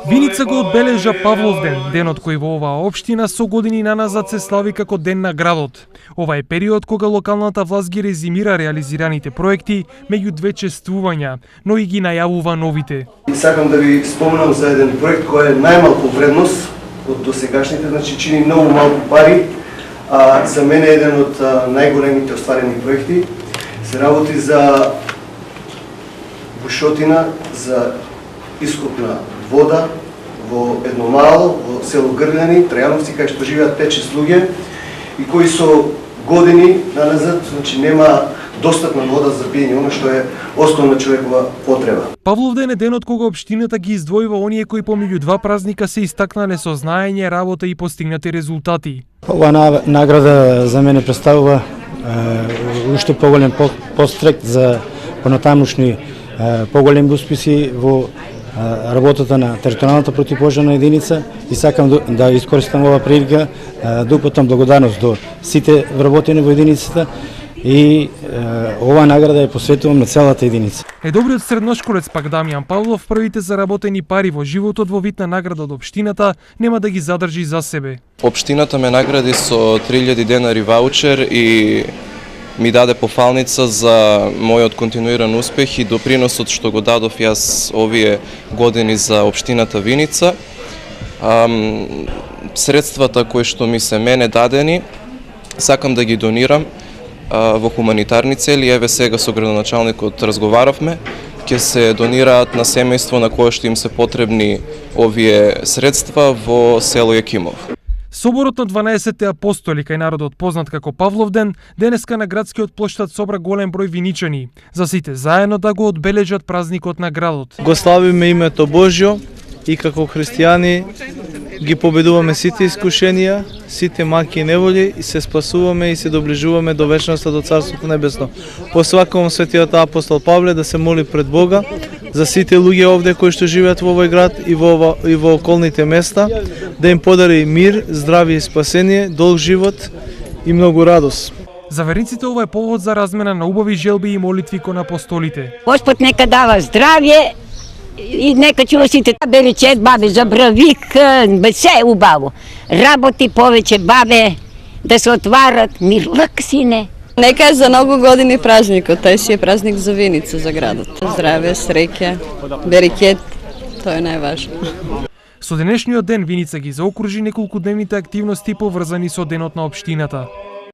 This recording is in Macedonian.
Виница го одбележа Павловден, денот кој во оваа општина со години наназад се слави како Ден на градот. Ова е период кога локалната власт ги резимира реализираните проекти меѓу две чествувања, но и ги најавува новите. Сакам да ви спомнам за еден проект кој е најмалку вредност од досегашните, значи чини многу малку пари, а за мене еден од најголемите остварени проекти. Се работи за бушотина за ископна вода во едно мало, во село Грляни, Трајановци, кај што живеат 5-6 луѓе и кои со години наназад, значи нема достапна вода за пиење, она што е основна човекова потреба. Павловден е денот кога општината ги издвојува оние кои помеѓу два празника се истакнале со знаење, работа и постигнати резултати. Ова награда за мене представува уште поголем пострек за понатамошни поголеми успеси во работата на територијалната противпожарна единица и сакам да искористам ова прилика да упатам благодарност до сите вработени во единицата и ова награда е посветувам на целата единица. Добриот средношколец пак Дамјан Павлов првите заработени пари во животот во вид на награда од општината нема да ги задржи за себе. Општината ме награди со 3000 денари ваучер и ми даде пофалница за мојот континуиран успех и доприносот што го дадов јас овие години за општината Виница. Средствата кои што ми се мене дадени, сакам да ги донирам во хуманитарни цели. Еве сега со градоначалникот разговаравме, ќе се донираат на семејство на кое што им се потребни овие средства во село Јакимов. Соборот на 12 апостоли кај народот познат како Павловден, денеска на градскиот плоштад собра голем број виничани, за сите заедно да го одбележат празникот на градот. Го славиме името Божјо и како христијани ги победуваме сите искушенија, сите маки и неволи и се спасуваме и се доближуваме до вечноста, до Царството Небесно. Посвакувам светиот апостол Павле да се моли пред Бога за сите луѓе овде кои што живеат во овој град и во околните места, да им подари мир, здравје и спасение, долг живот и многу радост. За верниците ова е повод за размена на убави желби и молитви кон апостолите. Господ нека дава здравје и нека чува сите беречет, бабе, забравик, се е убаво. Работи повеќе, бабе, да се отварат, мирлак, сине. Нека е за многу години празникот, тај си е празник за Виница, за градот. Здраве, среќа, берекет, тоа е најважно. Со денешниот ден Виница ги заокружи неколкудневните активности поврзани со денот на општината.